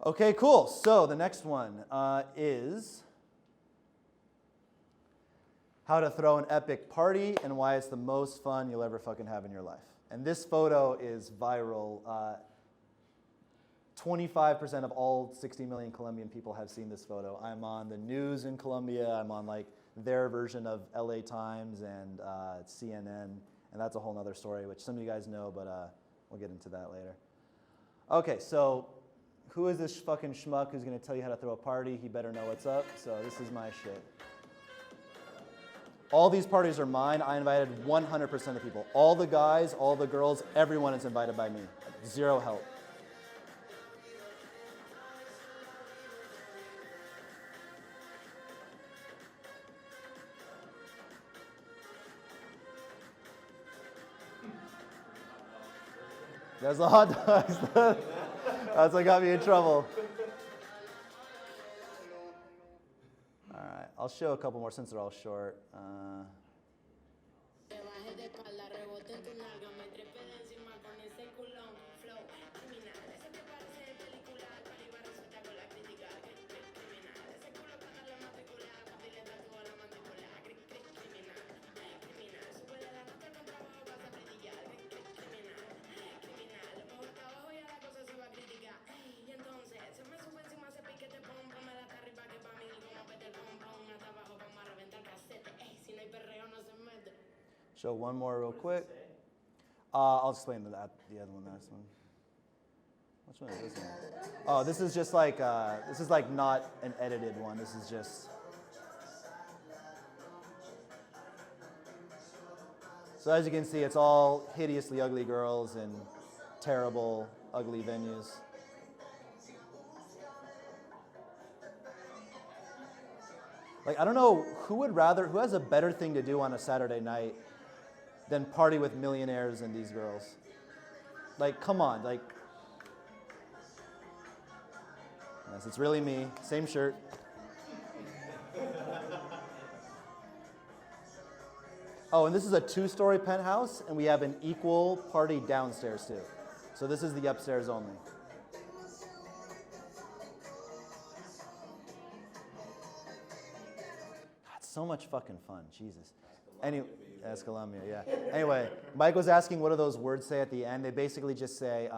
Okay, cool. So the next one is how to throw an epic party and why it's the most fun you'll ever fucking have in your life. And this photo is viral. 25% of all 60 million Colombian people have seen this photo. I'm on the news in Colombia. I'm on like their version of LA Times and CNN. And that's a whole nother story, which some of you guys know, but we'll get into that later. Okay, so who is this fucking schmuck who's gonna tell you how to throw a party? He better know what's up. So this is my shit. All these parties are mine. I invited 100% of people. All the guys, all the girls, everyone is invited by me. Zero help. There's the hot dogs. That's what got me in trouble. All right, I'll show a couple more since they're all short. Show one more real quick. I'll explain the other one, next one. Which one is this one? Oh, this is just like, this is like not an edited one. This is just. So as you can see, it's all hideously ugly girls in terrible, ugly venues. Like, I don't know who has a better thing to do on a Saturday night than party with millionaires and these girls. Like, come on, like. Yes, it's really me, same shirt. Oh, and this is a 2-story penthouse, and we have an equal party downstairs too. So this is the upstairs only. God, so much fucking fun, Jesus. Anyway, that's Colombia, yeah. Anyway, Mike was asking what do those words say at the end. They basically just say,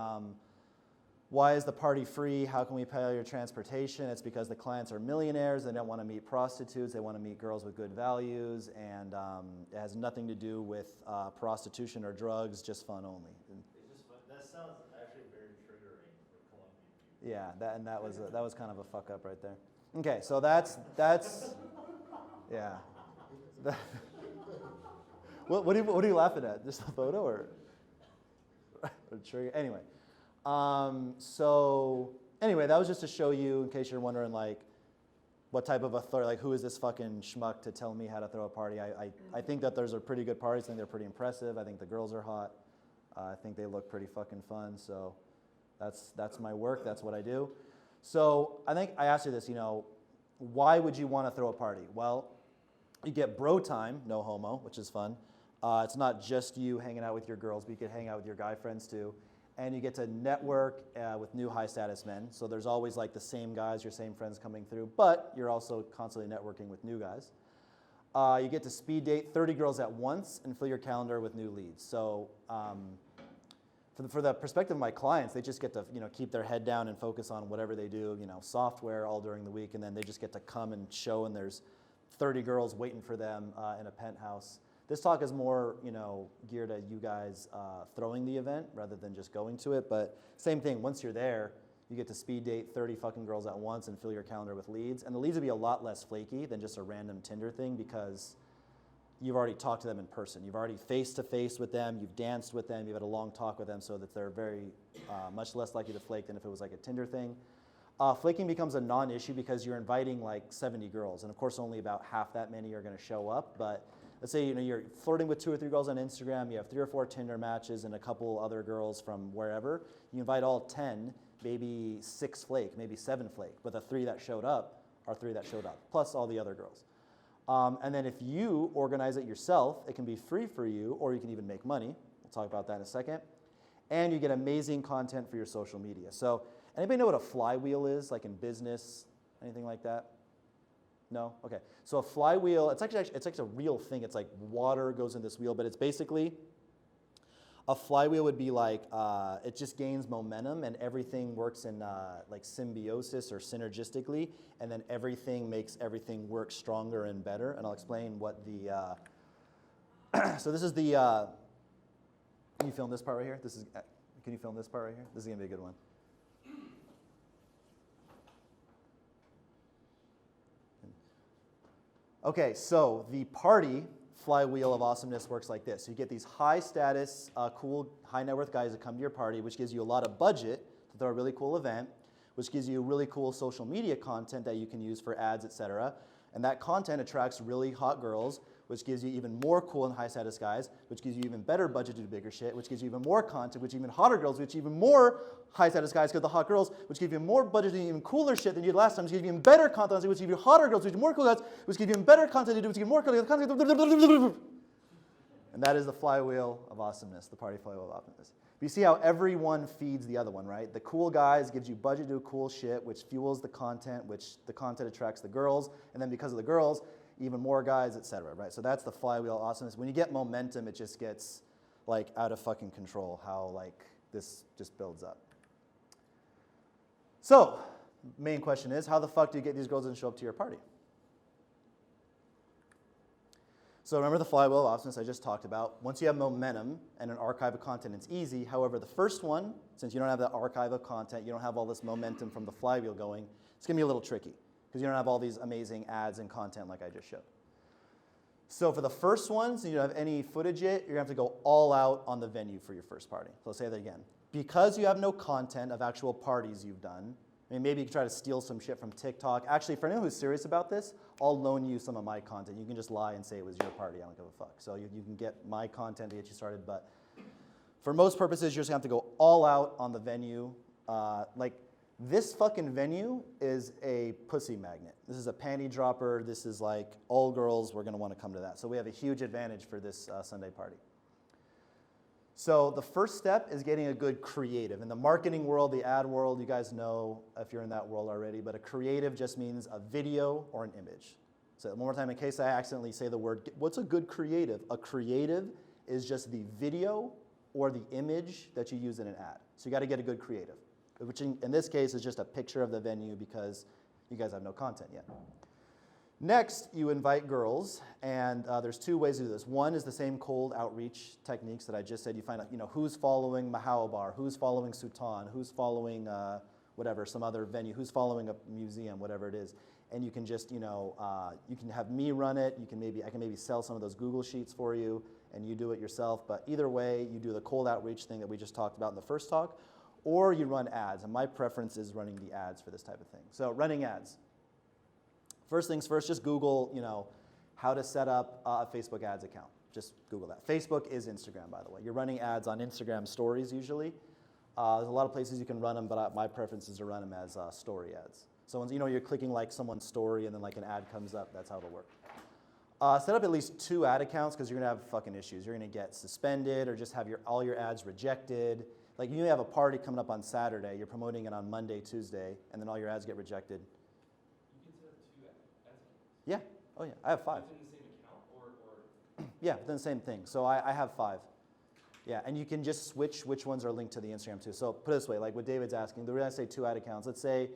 why is the party free? How can we pay your transportation? It's because the clients are millionaires. They don't want to meet prostitutes. They want to meet girls with good values. And it has nothing to do with prostitution or drugs, just fun only. It's just fun. That sounds actually very triggering for Colombian people. Yeah, that was kind of a fuck up right there. Okay, so that's yeah. What are you laughing at? Just the photo or trigger? Anyway, so anyway, that was just to show you, in case you're wondering, like, what type of authority, like, who is this fucking schmuck to tell me how to throw a party? I think that those are pretty good parties. I think they're pretty impressive. I think the girls are hot. I think they look pretty fucking fun. So that's my work. That's what I do. So I think I asked you this, why would you want to throw a party? Well, you get bro time, no homo, which is fun. It's not just you hanging out with your girls, but you can hang out with your guy friends too. And you get to network with new high status men. So there's always like the same guys, your same friends coming through, but you're also constantly networking with new guys. You get to speed date 30 girls at once and fill your calendar with new leads. So for the perspective of my clients, they just get to keep their head down and focus on whatever they do, software all during the week, and then they just get to come and show, and there's 30 girls waiting for them in a penthouse. This talk is more, geared at you guys throwing the event rather than just going to it. But same thing, once you're there, you get to speed date 30 fucking girls at once and fill your calendar with leads. And the leads will be a lot less flaky than just a random Tinder thing because you've already talked to them in person. You've already face-to-face with them. You've danced with them. You've had a long talk with them so that they're very much less likely to flake than if it was like a Tinder thing. Flaking becomes a non-issue because you're inviting like 70 girls. And of course, only about half that many are going to show up. But let's say you're flirting with 2 or 3 girls on Instagram, you have 3 or 4 Tinder matches and a couple other girls from wherever. You invite all 10, maybe 6 flake, maybe 7 flake, but the 3 that showed up are 3 that showed up, plus all the other girls. And then if you organize it yourself, it can be free for you, or you can even make money. We'll talk about that in a second. And you get amazing content for your social media. So Anybody know what a flywheel is, like in business, anything like that? No? Okay. So a flywheel, it's actually a real thing. It's like water goes in this wheel, but it's basically, a flywheel would be like, it just gains momentum and everything works in like symbiosis or synergistically, and then everything makes everything work stronger and better. And I'll explain what the, so this is the, can you film this part right here? Can you film this part right here? This is gonna be a good one. Okay, so the party flywheel of awesomeness works like this. So you get these high status, cool, high net worth guys that come to your party, which gives you a lot of budget to throw a really cool event, which gives you really cool social media content that you can use for ads, etc. And that content attracts really hot girls, which gives you even more cool and high status guys, which gives you even better budget to do bigger shit, which gives you even more content, which even hotter girls, which even more high status guys, because the hot girls, which give you more budget to do even cooler shit than you did last time, which gives you even better content, which give you hotter girls, which give you more cool guys, which give you even better content to do, which give you more content. And that is the flywheel of awesomeness, the party flywheel of awesomeness. But you see how everyone feeds the other one, right? The cool guys gives you budget to do cool shit, which fuels the content, which the content attracts the girls, and then because of the girls, even more guys, etc. Right? So that's the flywheel of awesomeness. When you get momentum, it just gets like out of fucking control how like this just builds up. So, main question is, how the fuck do you get these girls to show up to your party? So remember the flywheel of awesomeness I just talked about. Once you have momentum and an archive of content, it's easy. However, the first one, since you don't have that archive of content, you don't have all this momentum from the flywheel going, it's going to be a little tricky because you don't have all these amazing ads and content like I just showed. So for the first one, since you don't have any footage yet, you're going to have to go all out on the venue for your first party. So I'll say that again. Because you have no content of actual parties you've done, I mean, maybe you can try to steal some shit from TikTok. Actually, for anyone who's serious about this, I'll loan you some of my content. You can just lie and say it was your party. I don't give a fuck. So you can get my content to get you started. But for most purposes, you're just going to have to go all out on the venue. Like, this fucking venue is a pussy magnet. This is a panty dropper. This is like all girls. We're going to want to come to that. So we have a huge advantage for this Sunday party. So the first step is getting a good creative. In the marketing world, the ad world, you guys know if you're in that world already, but a creative just means a video or an image. So one more time, in case I accidentally say the word, what's a good creative? A creative is just the video or the image that you use in an ad. So you got to get a good creative, which in this case is just a picture of the venue because you guys have no content yet. Next, you invite girls, and there's two ways to do this. One is the same cold outreach techniques that I just said. You find out, who's following Mahao Bar, who's following Sutan, who's following whatever, some other venue, who's following a museum, whatever it is. And you can just, you can have me run it. I can maybe sell some of those Google Sheets for you, and you do it yourself. But either way, you do the cold outreach thing that we just talked about in the first talk, or you run ads. And my preference is running the ads for this type of thing. So running ads. First things first, just Google, how to set up a Facebook ads account. Just Google that. Facebook is Instagram, by the way. You're running ads on Instagram stories usually. There's a lot of places you can run them, but my preference is to run them as story ads. So once you're clicking like someone's story and then like an ad comes up, that's how it'll work. Set up at least 2 ad accounts because you're gonna have fucking issues. You're gonna get suspended or just have all your ads rejected. Like you have a party coming up on Saturday, you're promoting it on Monday, Tuesday, and then all your ads get rejected. Yeah. Oh, yeah. I have 5. Within the same account or? Yeah, within the same thing. So I have 5. Yeah, and you can just switch which ones are linked to the Instagram too. So put it this way, like what David's asking, the reason I say 2 ad accounts, let's say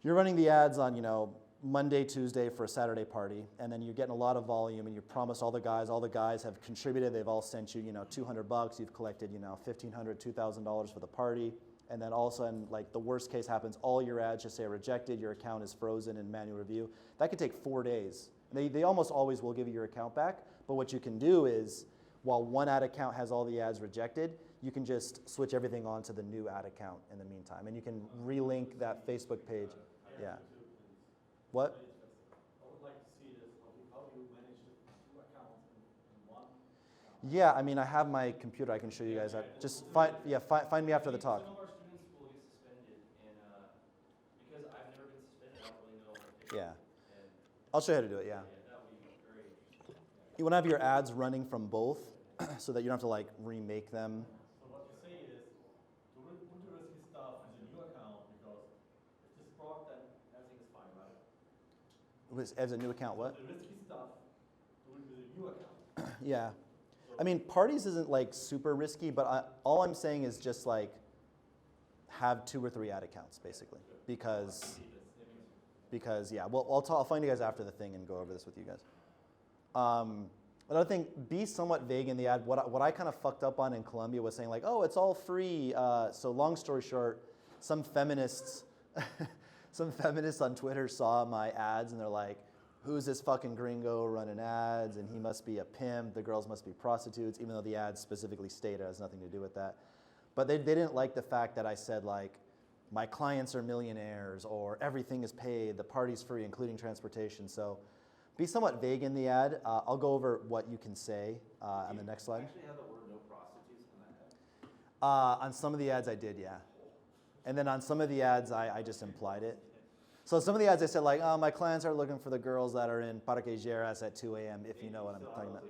you're running the ads on, Monday, Tuesday for a Saturday party, and then you're getting a lot of volume, and you promise all the guys have contributed, they've all sent you, $200, you've collected, $1,500, $2,000 for the party. And then all of a sudden, like the worst case happens, all your ads just say rejected, your account is frozen in manual review. That could take 4 days. They almost always will give you your account back, but what you can do is, while one ad account has all the ads rejected, you can just switch everything on to the new ad account in the meantime. And you can relink that Facebook page. Yeah. What? I would like to see this. How do you manage 2 accounts in one account? Yeah, I mean, I have my computer. I can show you guys that. Just find me after the talk. Some of our students will get suspended, and because I've never been suspended, I don't really know what to do. Yeah. I'll show you how to do it, yeah. That would be very interesting. You want to have your ads running from both so that you don't have to like remake them. So what you say is, to put the risky stuff in the new account, As a new account, what? The risky stuff with a new account. Yeah. I mean, parties isn't like super risky, but all I'm saying is just like have 2 or 3 ad accounts basically, because yeah. Well, I'll find you guys after the thing and go over this with you guys. Another thing, be somewhat vague in the ad. What I kind of fucked up on in Colombia was saying like, oh, it's all free. So long story short, some feminists on Twitter saw my ads and they're like, who's this fucking gringo running ads? And he must be a pimp. The girls must be prostitutes, even though the ads specifically state it has nothing to do with that. But they didn't like the fact that I said like, my clients are millionaires, or everything is paid, the party's free, including transportation. So be somewhat vague in the ad. I'll go over what you can say on the next slide. Actually have the word no prostitutes in that ad? On some of the ads I did, yeah. And then on some of the ads I just implied it. So some of the ads I said like, oh, my clients are looking for the girls that are in Parque Lleras at 2 a.m. if you know what I'm talking about.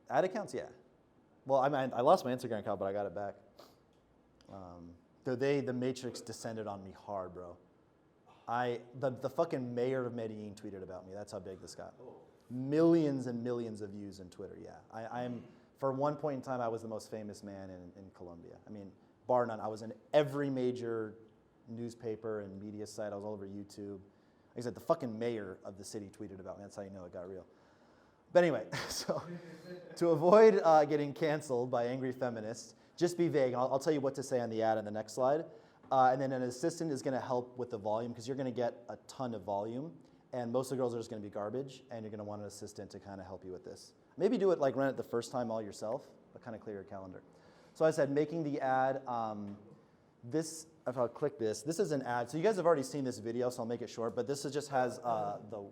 Ad accounts, yeah. Well, I lost my Instagram account, but I got it back. The Matrix descended on me hard, bro. The fucking mayor of Medellin tweeted about me. That's how big this got. Millions and millions of views in Twitter, yeah. I'm for one point in time, I was the most famous man in Colombia. I mean, bar none. I was in every major newspaper and media site. I was all over YouTube. Like I said, the fucking mayor of the city tweeted about me. That's how you know it got real. But anyway, so to avoid getting canceled by angry feminists, just be vague. I'll tell you what to say on the ad on the next slide. And then an assistant is going to help with the volume because you're going to get a ton of volume. And most of the girls are just going to be garbage. And you're going to want an assistant to kind of help you with this. Maybe do it like run it the first time all yourself, but kind of clear your calendar. So I said making the ad. If I'll click this is an ad. So you guys have already seen this video, so I'll make it short. But this just has the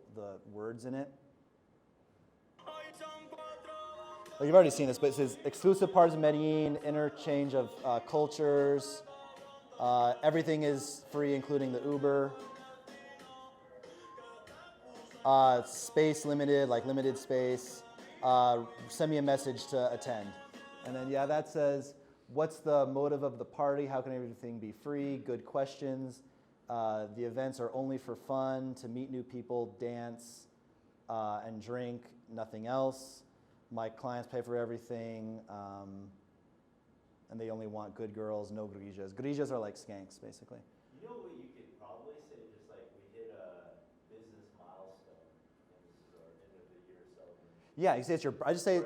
words in it. Well, you've already seen this, but it says exclusive parties in Medellin, interchange of cultures. Everything is free, including the Uber. Space limited, like limited space. Send me a message to attend. And then, yeah, that says, what's the motive of the party? How can everything be free? Good questions. The events are only for fun, to meet new people, dance, and drink, nothing else. My clients pay for everything, and they only want good girls, no grillas. Grillas are like skanks, basically. You know what you could probably say, just like we hit a business milestone, and this is our end of the year celebration. Yeah, you say it's your. I just say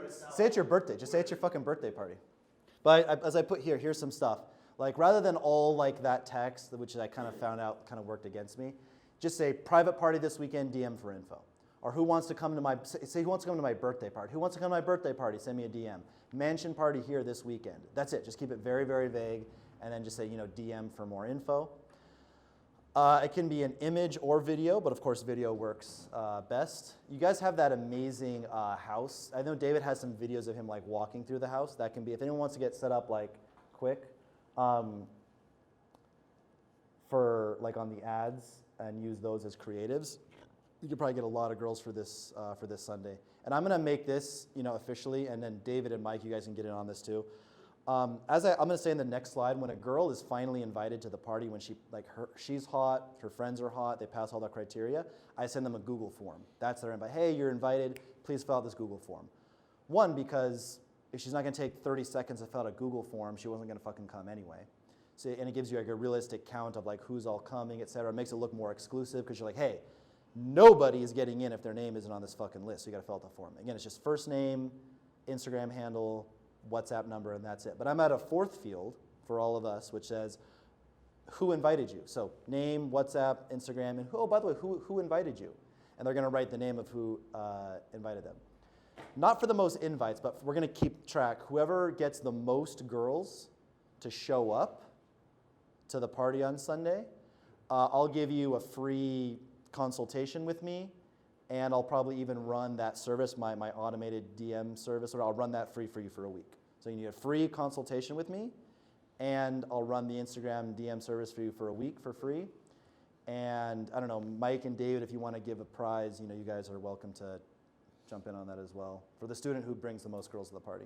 it's your birthday. Just say it's your fucking birthday party. But as I put here, here's some stuff. Like rather than all like that text, which I kind of found out kind of worked against me, just say private party this weekend. DM for info. Or who wants to come to my, say who wants to come to my birthday party? Who wants to come to my birthday party? Send me a DM. Mansion party here this weekend. That's it. Just keep it very, very vague. And then just say, DM for more info. It can be an image or video, but of course video works best. You guys have that amazing house. I know David has some videos of him like walking through the house. That can be, if anyone wants to get set up like quick for like on the ads and use those as creatives. You could probably get a lot of girls for this Sunday. And I'm gonna make this, officially, and then David and Mike, you guys can get in on this too. I'm gonna say in the next slide, when a girl is finally invited to the party, when she's hot, her friends are hot, they pass all the criteria, I send them a Google form. That's their invite. Hey, you're invited, please fill out this Google form. One, because if she's not gonna take 30 seconds to fill out a Google form, she wasn't gonna fucking come anyway. So, and it gives you like a realistic count of like who's all coming, et cetera. It makes it look more exclusive because you're like, hey, nobody is getting in if their name isn't on this fucking list. So you gotta fill out the form. Again, it's just first name, Instagram handle, WhatsApp number, and that's it. But I'm at a fourth field for all of us, which says, who invited you? So name, WhatsApp, Instagram, and by the way, who invited you? And they're gonna write the name of who invited them. Not for the most invites, but we're gonna keep track. Whoever gets the most girls to show up to the party on Sunday, I'll give you a free consultation with me, and I'll probably even run that service, my automated DM service, or I'll run that free for you for a week. So you need a free consultation with me, and I'll run the Instagram DM service for you for a week for free. And I don't know, Mike and David, if you want to give a prize, you guys are welcome to jump in on that as well, for the student who brings the most girls to the party.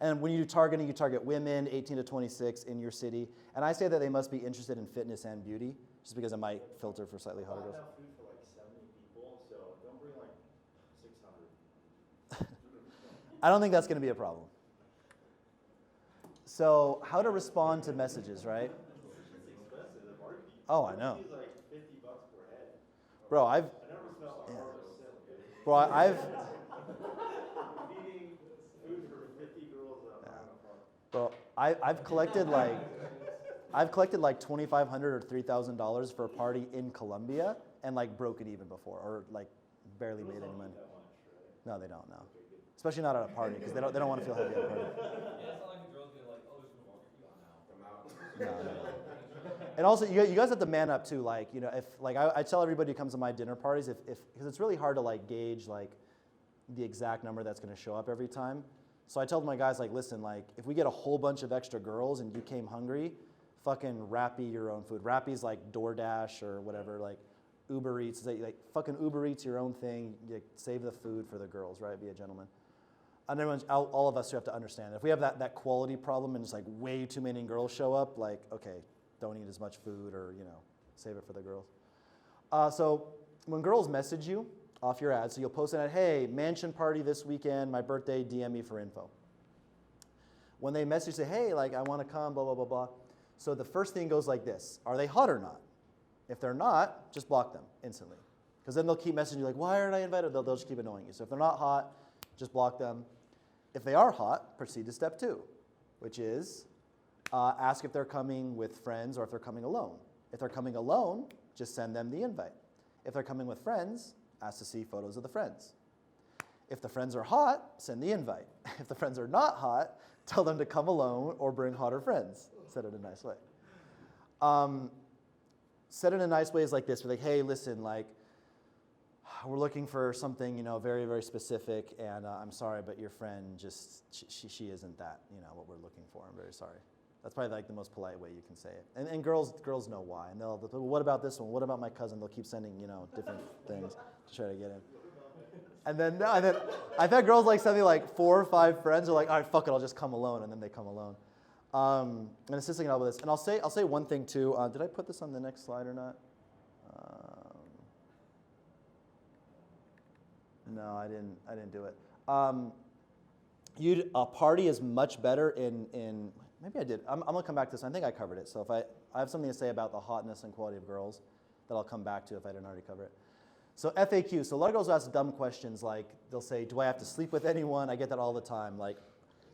And when you do targeting, you target women 18 to 26 in your city. And I say that they must be interested in fitness and beauty, just because it might filter for slightly hotter Well, I girls. have food for like 70 people, so don't bring like 600. I don't think that's going to be a problem. So how to respond to messages, right? It's expensive, the barbecue. Oh, I know. It's like $50 per head. Bro, I never felt like Yeah. $100. bro, I've, Feeding food for 50 girls at a park. bro, I've collected like $2,500 or $3,000 for a party in Colombia and like broke it even before, or like barely made any money. That much, right? No, they don't. No, especially not at a party because they don't want to feel heavy at a party. Yeah, it's not like the girls get like, oh, there's no barbecue on now. I'm out. No. And also, you guys have to man up too. Like, you know, if like I tell everybody who comes to my dinner parties, if because it's really hard to like gauge like the exact number that's going to show up every time. So I tell my guys like, listen, like if we get a whole bunch of extra girls and you came hungry, fucking Rappi your own food. Rappi's like DoorDash or whatever, like Uber Eats. Like fucking Uber Eats your own thing. You save the food for the girls, right? Be a gentleman. And everyone's, all of us have to understand if we have that quality problem and it's like way too many girls show up, like okay, don't eat as much food or save it for the girls. So when girls message you off your ad, so you'll post an ad, hey, mansion party this weekend, my birthday, DM me for info. When they message, say, hey, like I want to come, blah, blah, blah, blah. So the first thing goes like this, are they hot or not? If they're not, just block them instantly. Because then they'll keep messaging you like, why aren't I invited? They'll just keep annoying you. So if they're not hot, just block them. If they are hot, proceed to step 2, which is ask if they're coming with friends or if they're coming alone. If they're coming alone, just send them the invite. If they're coming with friends, ask to see photos of the friends. If the friends are hot, send the invite. If the friends are not hot, tell them to come alone or bring hotter friends. Said it in a nice way. Said it in a nice way is like this. We're like, hey, listen, like, we're looking for something, very, very specific, and I'm sorry, but your friend just, she isn't that, what we're looking for. I'm very sorry. That's probably like the most polite way you can say it. And girls know why. And they'll, well, what about this one? What about my cousin? They'll keep sending, different things to try to get in. And then I've had girls like send me like 4 or 5 friends. They're like, all right, fuck it, I'll just come alone. And then they come alone. And assisting out with this. And I'll say one thing too. Did I put this on the next slide or not? No, I didn't do it. A party is much better in maybe I did. I'm gonna come back to this. I think I covered it. So if I have something to say about the hotness and quality of girls that I'll come back to if I didn't already cover it. So FAQ. So a lot of girls ask dumb questions like they'll say, do I have to sleep with anyone? I get that all the time. Like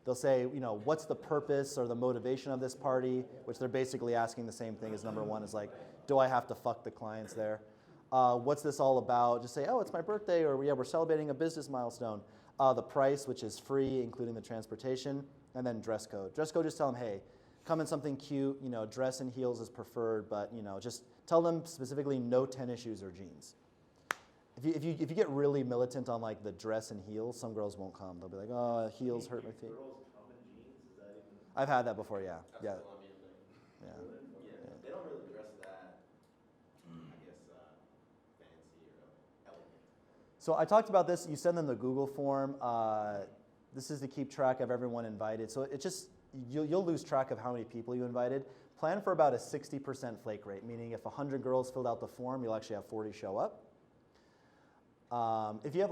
they'll say, what's the purpose or the motivation of this party? Which they're basically asking the same thing as number 1 is like, do I have to fuck the clients there? What's this all about? Just say, oh, it's my birthday, or yeah, we're celebrating a business milestone. The price, which is free, including the transportation, and then dress code. Dress code, just tell them, hey, come in something cute, dress in heels is preferred, but just tell them specifically no tennis shoes or jeans. If you get really militant on like the dress and heels, some girls won't come. They'll be like, oh, heels hurt my feet. Girls come in jeans? Is that even? I've had that before, yeah. That's Yeah. the Colombian thing. Yeah. Really? Yeah. They don't really dress that, I guess, fancy or elegant. So I talked about this. You send them the Google form. This is to keep track of everyone invited. So it just, you'll lose track of how many people you invited. Plan for about a 60% flake rate, meaning if 100 girls filled out the form, you'll actually have 40 show up. If you've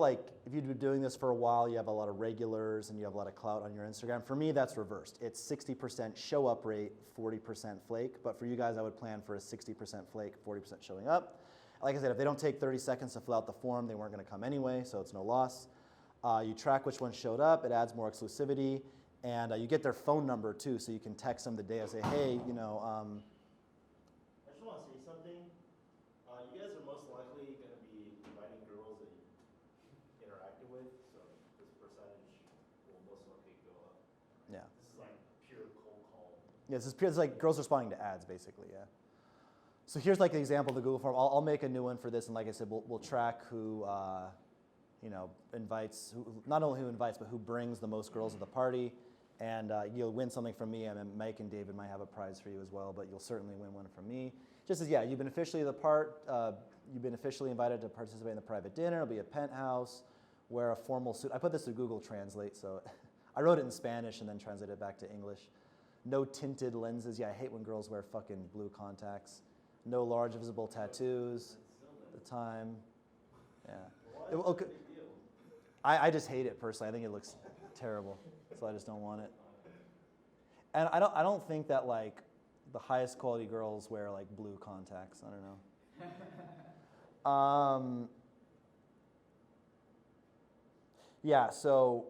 been doing this for a while, you have a lot of regulars and you have a lot of clout on your Instagram. For me, that's reversed. It's 60% show up rate, 40% flake. But for you guys, I would plan for a 60% flake, 40% showing up. Like I said, if they don't take 30 seconds to fill out the form, they weren't going to come anyway, so it's no loss. You track which ones showed up. It adds more exclusivity. And you get their phone number, too, so you can text them the day and say, hey, I just want to say something. You guys are most likely going to be inviting girls that you interacted with, so this percentage will most likely go up. yeah. This is like pure cold call. Yeah, it's like girls responding to ads, basically, yeah. So here's like an example of the Google form. I'll make a new one for this, and like I said, we'll track who, invites, not only who invites, but who brings the most girls to the party. And you'll win something from me. I mean, Mike and David might have a prize for you as well, but you'll certainly win one from me. Just as, yeah, you've been officially invited to participate in the private dinner. It'll be a penthouse, wear a formal suit. I put this to Google Translate, so I wrote it in Spanish and then translated it back to English. No tinted lenses. Yeah, I hate when girls wear fucking blue contacts. No large visible tattoos. The time. Yeah. Okay. I just hate it personally. I think it looks terrible, so I just don't want it. And I don't think that like the highest quality girls wear like blue contacts. I don't know. Yeah, so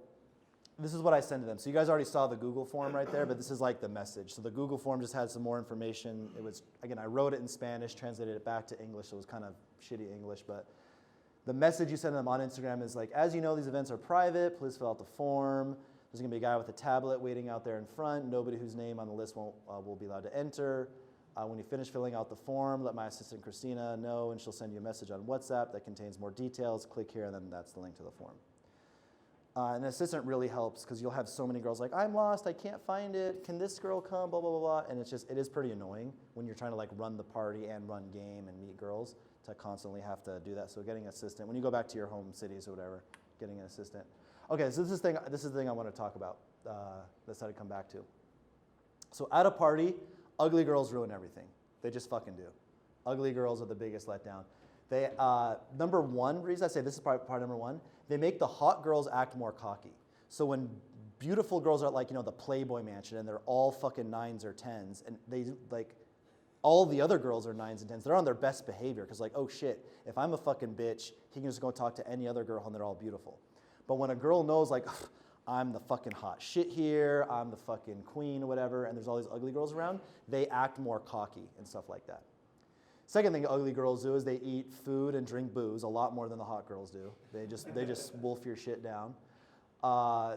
this is what I send to them. So you guys already saw the Google form right there, but this is like the message. So the Google form just had some more information. It was, again, I wrote it in Spanish, translated it back to English. So it was kind of shitty English, but the message you send them on Instagram is like, as you know, these events are private. Please fill out the form. There's going to be a guy with a tablet waiting out there in front. Nobody whose name on the list will be allowed to enter. When you finish filling out the form, let my assistant Christina know, and she'll send you a message on WhatsApp that contains more details. Click here, and then that's the link to the form. And the assistant really helps because you'll have so many girls like, I'm lost, I can't find it. Can this girl come? Blah, blah, blah, blah. And it is pretty annoying when you're trying to like run the party and run game and meet girls to constantly have to do that. So getting an assistant, when you go back to your home cities or whatever, getting an assistant. Okay, so this is the thing I want to talk about. That's how to come back to. So at a party, ugly girls ruin everything. They just fucking do. Ugly girls are the biggest letdown. They, number one reason I say this is part number one, they make the hot girls act more cocky. So when beautiful girls are at like, the Playboy Mansion and they're all fucking 9s or 10s and they like, all the other girls are 9s and 10s, they're on their best behavior because like, oh shit, if I'm a fucking bitch, he can just go talk to any other girl and they're all beautiful. But when a girl knows like, I'm the fucking hot shit here, I'm the fucking queen or whatever, and there's all these ugly girls around, they act more cocky and stuff like that. Second thing ugly girls do is they eat food and drink booze a lot more than the hot girls do. They just wolf your shit down.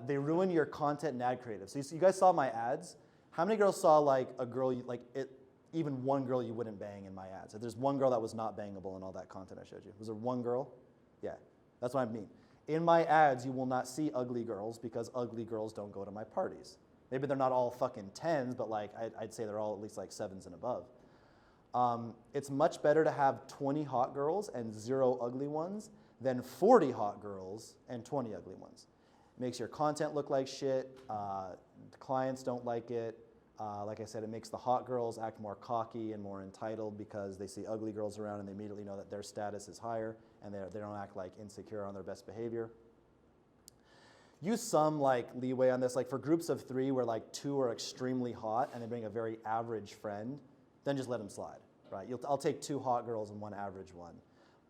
They ruin your content and ad creative. So you guys saw my ads. How many girls saw like a girl, even one girl you wouldn't bang in my ads? If there's one girl that was not bangable in all that content I showed you. Was there one girl? Yeah, that's what I mean. In my ads, you will not see ugly girls because ugly girls don't go to my parties. Maybe they're not all fucking 10s, but like I'd say they're all at least like 7s and above. It's much better to have 20 hot girls and 0 ugly ones than 40 hot girls and 20 ugly ones. Makes your content look like shit. Clients don't like it. Like I said, it makes the hot girls act more cocky and more entitled because they see ugly girls around and they immediately know that their status is higher and they don't act like insecure on their best behavior. Use some like leeway on this. Like for groups of 3 where like 2 are extremely hot and they bring a very average friend, then just let them slide, right? I'll take 2 hot girls and 1 average one.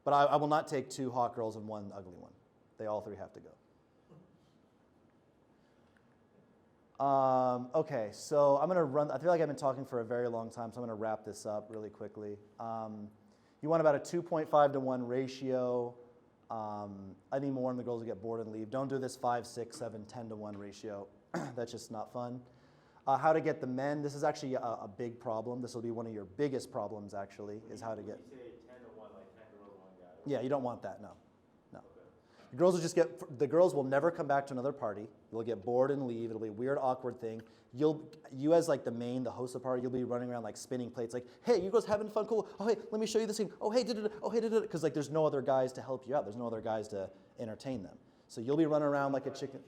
But I will not take 2 hot girls and 1 ugly one. They all 3 have to go. Okay, so I'm gonna run, I feel like I've been talking for a very long time, so I'm gonna wrap this up really quickly. You want about a 2.5 to 1 ratio. Any more and the girls will get bored and leave. Don't do this 5, 6, 7, 10 to 1 ratio. That's just not fun. How to get the men. This is actually a big problem. This will be one of your biggest problems actually, is how to get. You say 10 to 1, like 10 girls, 1 guy. Yeah, you don't want that, no. Okay. The girls will never come back to another party. You'll get bored and leave. It'll be a weird, awkward thing. You as like the host of the party, you'll be running around like spinning plates like, hey, you guys having fun, cool. Oh, hey, let me show you this thing. Oh, hey, oh, hey, because like there's no other guys to help you out. There's no other guys to entertain them. So you'll be running around like a chicken.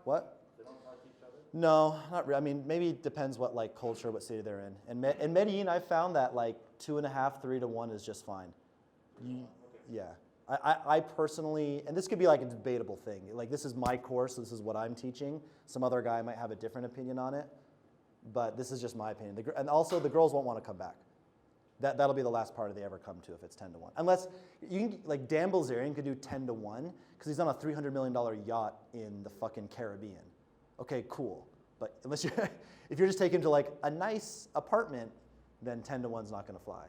What? They don't talk to each other? No, not really. I mean, maybe it depends what like culture, what city they're in. In Medellin, I found that like 2.5, 3 to 1 is just fine. Yeah. I personally, and this could be like a debatable thing. Like this is my course, so this is what I'm teaching. Some other guy might have a different opinion on it, but this is just my opinion. And also the girls won't want to come back. That'll be the last party they ever come to if it's 10 to 1. Unless, you can, like Dan Bilzerian could do 10 to 1 because he's on a $300 million yacht in the fucking Caribbean. Okay, cool. But unless if you're just taking him to like a nice apartment, then 10 to 1's not gonna fly.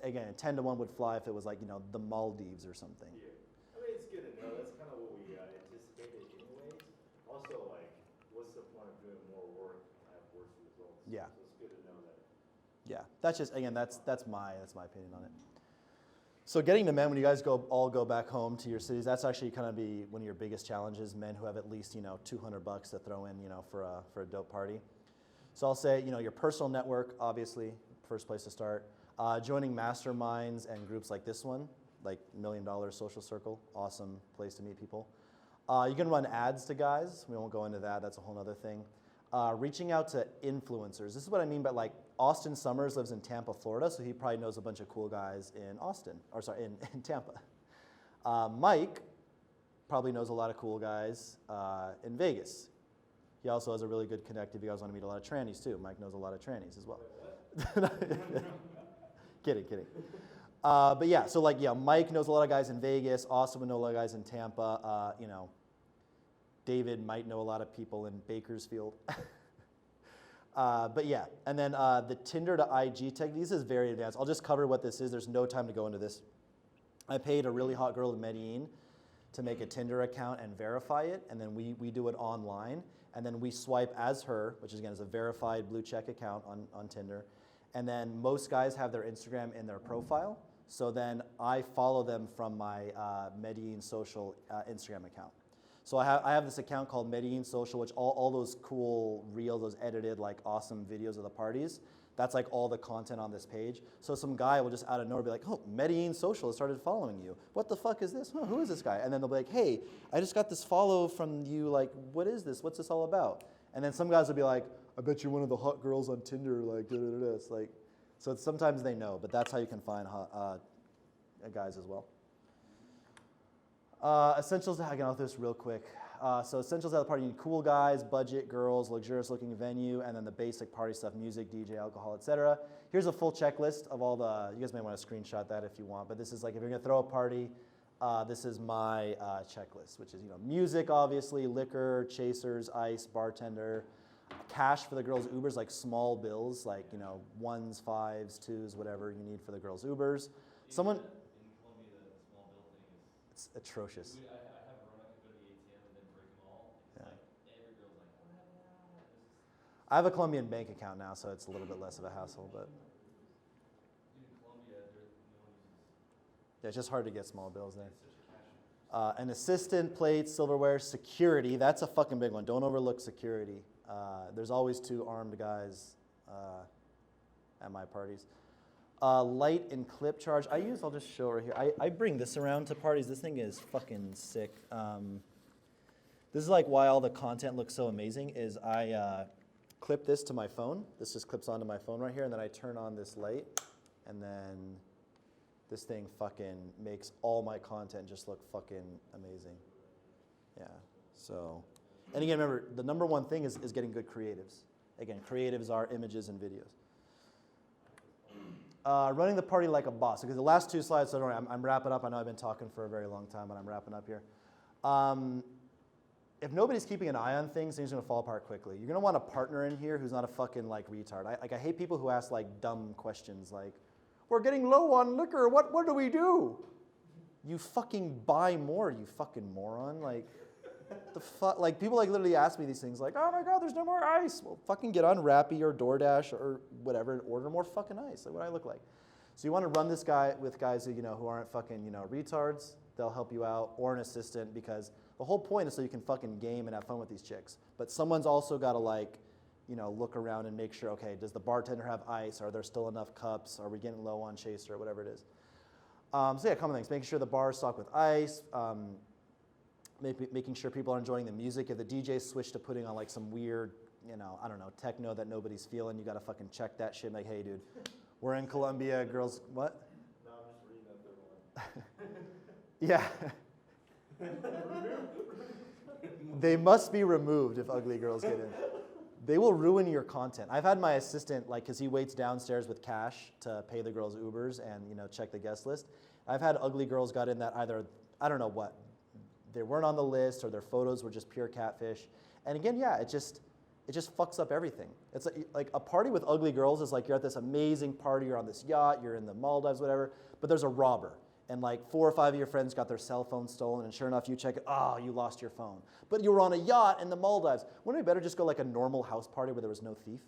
Again, 10 to 1 would fly if it was like, the Maldives or something. Yeah. I mean, it's good to know. That's kind of what we anticipated anyways. Also, like, what's the point of doing more work and have worse results? Yeah. So it's good to know that. Yeah, that's just, again, that's my opinion on it. So getting the men, when you guys all go back home to your cities, that's actually kind of be one of your biggest challenges, men who have at least, $200 to throw in, for a dope party. So I'll say, your personal network, obviously, first place to start. Joining masterminds and groups like this one, like $1 Million Social Circle, awesome place to meet people. You can run ads to guys. We won't go into that. That's a whole other thing. Reaching out to influencers. This is what I mean by like Austin Summers lives in Tampa, Florida, so he probably knows a bunch of cool guys in in Tampa. Mike probably knows a lot of cool guys in Vegas. He also has a really good connect if you guys want to meet a lot of trannies too. Mike knows a lot of trannies as well. Kidding. But yeah, so like, yeah, Mike knows a lot of guys in Vegas. Austin would know a lot of guys in Tampa. David might know a lot of people in Bakersfield. But yeah, and then the Tinder to IG tech, this is very advanced. I'll just cover what this is. There's no time to go into this. I paid a really hot girl in Medellin to make a Tinder account and verify it, and then we do it online, and then we swipe as her, which again is a verified blue check account on Tinder, and then most guys have their Instagram in their profile, so then I follow them from my Medellin Social Instagram account. So I have this account called Medellin Social, which all those cool reels, those edited like awesome videos of the parties, that's like all the content on this page. So some guy will just out of nowhere be like, oh, Medellin Social has started following you. What the fuck is this? Huh, who is this guy? And then they'll be like, hey, I just got this follow from you. Like, what is this? What's this all about? And then some guys will be like, I bet you're one of the hot girls on Tinder. Like, da-da-da-da. It's like, so sometimes they know, but that's how you can find guys as well. Essentials, I can go through this real quick. So essentials at the party, you need cool guys, budget, girls, luxurious looking venue, and then the basic party stuff, music, DJ, alcohol, etc. Here's a full checklist of all the, you guys may want to screenshot that if you want, but this is like, if you're gonna throw a party, this is my checklist, which is, music, obviously, liquor, chasers, ice, bartender, cash for the girls' Ubers, like small bills, like, ones, fives, twos, whatever you need for the girls' Ubers. Someone, In Colombia, the small bill thing is. it's atrocious. I have a run, I could go to the ATM and then break them all. It's Yeah. like every girl's like, what happened? I have a Colombian bank account now, so it's a little bit less of a hassle, but In Colombia, no one uses. yeah, it's just hard to get small bills there. It's such a cash. An assistant, plates, silverware, security. That's a fucking big one. Don't overlook security. There's always 2 armed guys at my parties. Light and clip charge. I'll just show right here. I bring this around to parties. This thing is fucking sick. This is like why all the content looks so amazing is I clip this to my phone. This just clips onto my phone right here, and then I turn on this light, and then this thing fucking makes all my content just look fucking amazing. Yeah, so, and again, remember, the number one thing is getting good creatives. Again, creatives are images and videos. Running the party like a boss. Because the last 2 slides, so don't worry, I'm wrapping up. I know I've been talking for a very long time, but I'm wrapping up here. If nobody's keeping an eye on things are going to fall apart quickly. You're going to want a partner in here who's not a fucking like retard. I hate people who ask like dumb questions like, we're getting low on liquor, what do we do? You fucking buy more, you fucking moron. Like, the fuck, like people like literally ask me these things like, oh my God, there's no more ice. Well, fucking get on Rappi or DoorDash or whatever and order more fucking ice. Like, what do I look like? So you want to run this guy with guys who, who aren't fucking, retards. They'll help you out, or an assistant, because the whole point is so you can fucking game and have fun with these chicks. But someone's also got to like, look around and make sure, okay, does the bartender have ice? Are there still enough cups? Are we getting low on chaser or whatever it is? So yeah, common things. Making sure the bar is stocked with ice. Making sure people are enjoying the music. If the DJ switched to putting on like some weird, I don't know, techno that nobody's feeling, you got to fucking check that shit. Like, hey, dude, we're in Colombia. Girls, what? No, I'm just reading that third one. Yeah. They must be removed if ugly girls get in. They will ruin your content. I've had my assistant, like, because he waits downstairs with cash to pay the girls' Ubers and, check the guest list. I've had ugly girls got in that either, I don't know what, they weren't on the list or their photos were just pure catfish. And again, yeah, it just fucks up everything. It's like a party with ugly girls is like you're at this amazing party, you're on this yacht, you're in the Maldives, whatever, but there's a robber. And like 4 or 5 of your friends got their cell phone stolen, and sure enough, you check it, oh, you lost your phone. But you were on a yacht in the Maldives. Wouldn't it be better just go like a normal house party where there was no thief?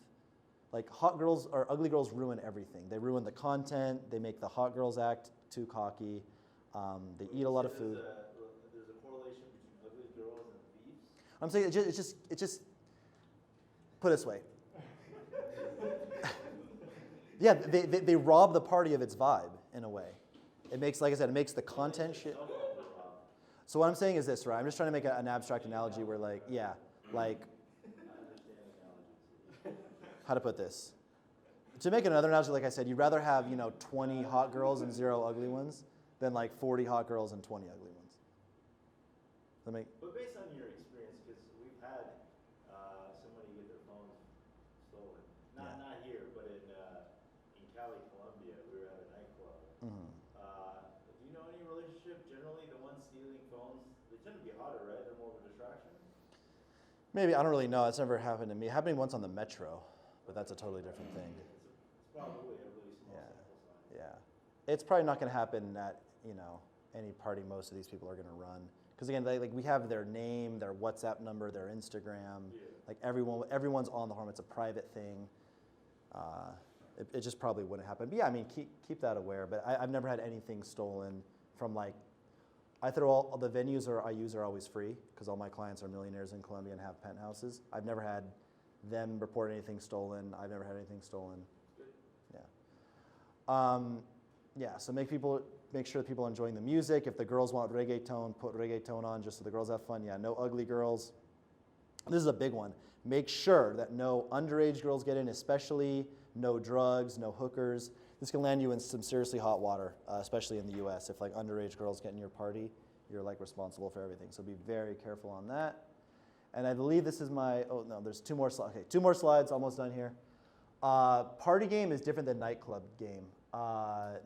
Like hot girls or ugly girls ruin everything. They ruin the content, they make the hot girls act too cocky, they eat a lot of food. There's a correlation between ugly girls and thieves. I'm saying it just put it this way. Yeah, they rob the party of its vibe in a way. It makes, like I said, it makes the content shit. So what I'm saying is this, right? I'm just trying to make an abstract analogy where like, yeah, like, I understand analogies. how to put this? To make another analogy, like I said, you'd rather have, 20 hot girls and 0 ugly ones than like 40 hot girls and 20 ugly ones. Does that make? But based on your experience, because we've had somebody get their phones stolen. Not here, but in Cali, Colombia, we were at a nightclub. Mhm. Do you know any relationship? Generally, the ones stealing phones, they tend to be hotter, right? They're more of a distraction. Maybe, I don't really know. It's never happened to me. It happened once on the metro, but that's a totally different thing. It's probably a really small Yeah. sample size. Yeah. It's probably not going to happen at, any party most of these people are going to run. Because again, we have their name, their WhatsApp number, their Instagram. Yeah. Like everyone's on the horn. It's a private thing. It just probably wouldn't happen. But yeah, I mean, keep that aware. But I've never had anything stolen from like, I throw all the venues I use are always free because all my clients are millionaires in Colombia and have penthouses. I've never had them report anything stolen. I've never had anything stolen. Yeah. Yeah. So make sure that people are enjoying the music. If the girls want reggaeton, put reggaeton on just so the girls have fun. Yeah. No ugly girls. This is a big one. Make sure that no underage girls get in, especially no drugs, no hookers. This can land you in some seriously hot water, especially in the U.S. If like underage girls get in your party, you're like responsible for everything. So be very careful on that. And I believe this is there's 2 more slides. Okay, 2 more slides, almost done here. Party game is different than nightclub game.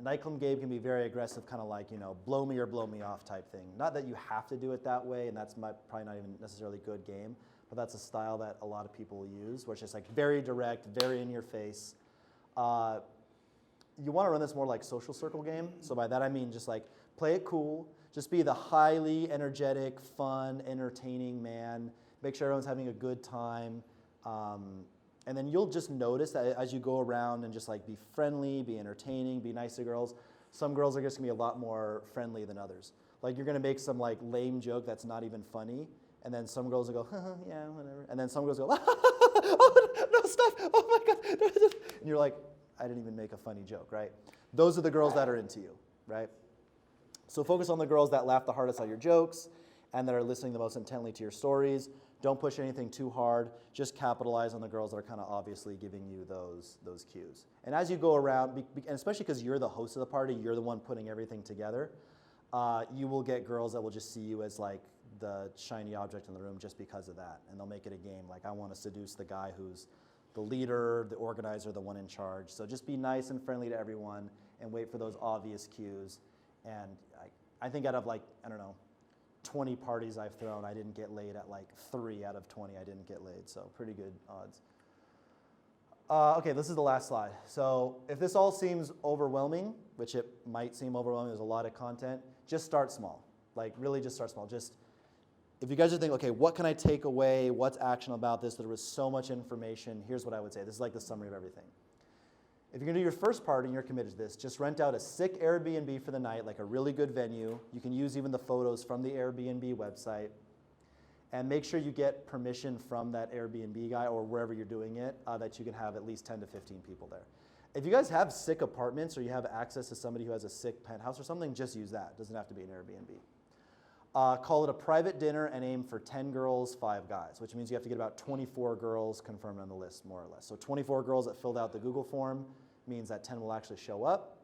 Nightclub game can be very aggressive, kind of like, blow me or blow me off type thing. Not that you have to do it that way, and that's probably not even necessarily good game, but that's a style that a lot of people use, where it's just like very direct, very in your face. You want to run this more like social circle game. So by that I mean just like play it cool, just be the highly energetic, fun, entertaining man. Make sure everyone's having a good time. And then you'll just notice that as you go around and just like be friendly, be entertaining, be nice to girls. Some girls are just gonna be a lot more friendly than others. Like you're gonna make some like lame joke that's not even funny, and then some girls will go, yeah, whatever. And then some girls go, oh, no, stop, oh my God. And you're like, I didn't even make a funny joke, right? Those are the girls that are into you, right? So focus on the girls that laugh the hardest at your jokes and that are listening the most intently to your stories. Don't push anything too hard. Just capitalize on the girls that are kind of obviously giving you those cues. And as you go around, and especially because you're the host of the party, you're the one putting everything together, you will get girls that will just see you as like the shiny object in the room just because of that. And they'll make it a game. Like, I want to seduce the guy who's the leader, the organizer, the one in charge. So just be nice and friendly to everyone and wait for those obvious cues. And I think out of 20 parties I've thrown, I didn't get laid at like 3 out of 20 I didn't get laid, so pretty good odds. Okay, this is the last slide. So if this all seems overwhelming, which it might seem overwhelming, there's a lot of content, just start small. Like really just start small. Just, if you guys are thinking, okay, what can I take away? What's action about this? There was so much information. Here's what I would say. This is like the summary of everything. If you're gonna do your first party and you're committed to this, just rent out a sick Airbnb for the night, like a really good venue. You can use even the photos from the Airbnb website. And make sure you get permission from that Airbnb guy or wherever you're doing it, that you can have at least 10 to 15 people there. If you guys have sick apartments or you have access to somebody who has a sick penthouse or something, just use that. It doesn't have to be an Airbnb. Call it a private dinner and aim for 10 girls, 5 guys, which means you have to get about 24 girls confirmed on the list, more or less. So 24 girls that filled out the Google form means that 10 will actually show up.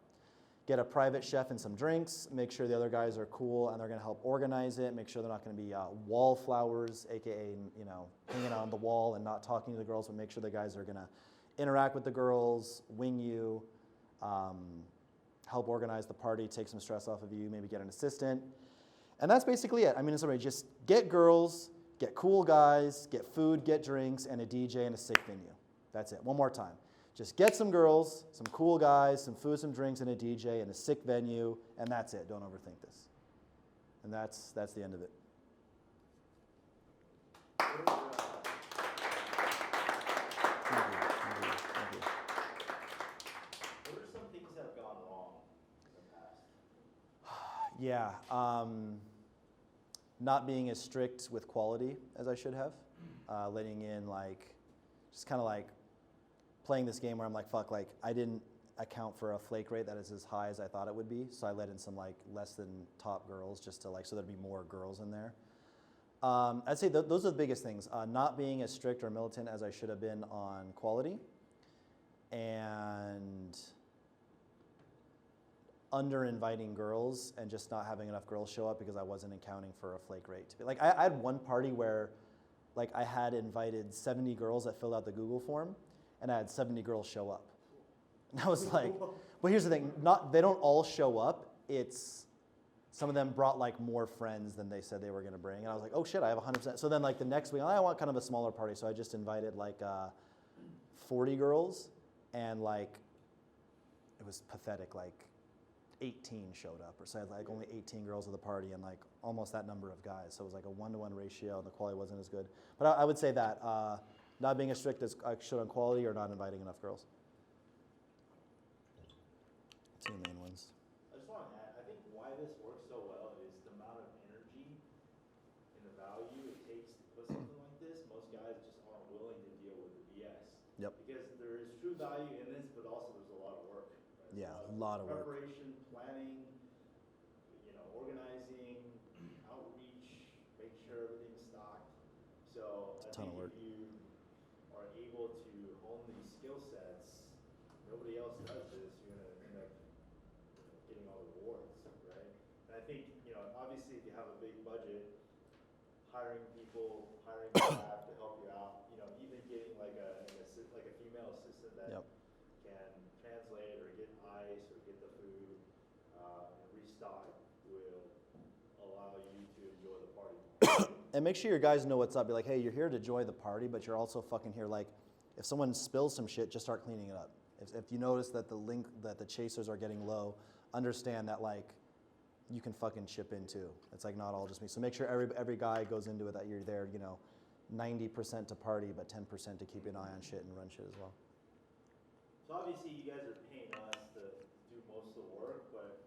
Get a private chef and some drinks. Make sure the other guys are cool and they're going to help organize it. Make sure they're not going to be wallflowers, aka hanging on the wall and not talking to the girls, but make sure the guys are going to interact with the girls, wing you, help organize the party, take some stress off of you, maybe get an assistant. And that's basically it. I mean, in summary, just get girls, get cool guys, get food, get drinks, and a DJ and a sick venue. That's it. One more time. Just get some girls, some cool guys, some food, some drinks, and a DJ, and a sick venue, and that's it. Don't overthink this. And that's the end of it. Thank you. Thank you. What are some things that have gone wrong in the past? Yeah, not being as strict with quality as I should have. Letting in just kind of like playing this game where I'm like, fuck, like I didn't account for a flake rate that is as high as I thought it would be. So I let in some like less than top girls just to like, so there'd be more girls in there. I'd say those are the biggest things. Not being as strict or militant as I should have been on quality, and under inviting girls and just not having enough girls show up because I wasn't accounting for a flake rate to be like, I had one party where like I had invited 70 girls that filled out the Google form, and I had 70 girls show up. And I was like, but here's the thing, they don't all show up. It's some of them brought like more friends than they said they were going to bring. And I was like, oh shit, I have 100%. So then like the next week, I want kind of a smaller party. So I just invited like 40 girls, and like it was pathetic. Like 18 showed up, or so I had like only 18 girls at the party and like almost that number of guys. So it was like a 1-to-1 ratio, and the quality wasn't as good. But I would say that not being as strict as I should on quality, or not inviting enough girls. Two main ones. I just want to add, I think why this works so well is the amount of energy and the value it takes to put something like this. Most guys just aren't willing to deal with the BS. Yep. Because there is true value in this, but also there's a lot of work. Right? Yeah, a lot of work. Preparation, planning, organizing, outreach, make sure everything's stocked. So I Ton of think work. if you are able to hone these skill sets, nobody else does this, you're going to end up getting all the rewards, right? And I think, obviously if you have a big budget, hiring people, hiring staff to help you out, even getting like a female assistant that Yep. can translate or get ice or get the food and restock will allow you to enjoy the party. And make sure your guys know what's up. Be like, hey, you're here to enjoy the party, but you're also fucking here. Like, if someone spills some shit, just start cleaning it up. If you notice that the chasers are getting low, understand that like you can fucking chip in too. It's like not all just me. So make sure every guy goes into it that you're there, 90% to party, but 10% to keep an eye on shit and run shit as well. So obviously you guys are paying us to do most of the work, but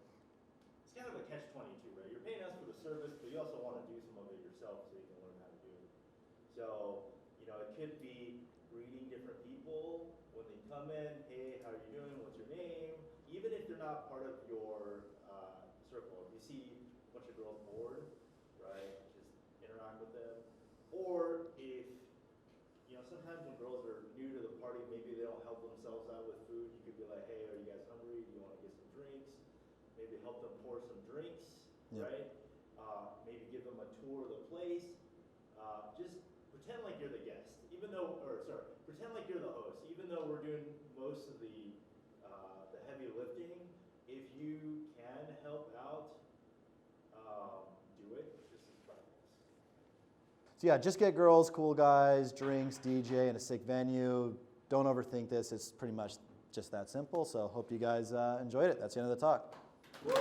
it's kind of a catch-22, right? You're paying us for the service, but you also want to do some of it yourself so you can learn how to do it. So, it could be greeting different people when they come in. Hey, how are you doing? What's your name? Even if they're not part of your circle. If you see a bunch of girls bored, right, just interact with them. Or if, sometimes when girls are new to the party, maybe they don't help themselves out with food. You could be like, hey, are you guys hungry? Do you want to get some drinks? Maybe help them pour some drinks, right? Maybe give them a tour of the place. Just pretend like you're the guest, pretend like you're the host. Even though we're doing most of the heavy lifting, if you can help out, do it. This is practice. So yeah, just get girls, cool guys, drinks, DJ, and a sick venue. Don't overthink this. It's pretty much just that simple. So hope you guys enjoyed it. That's the end of the talk. Woo!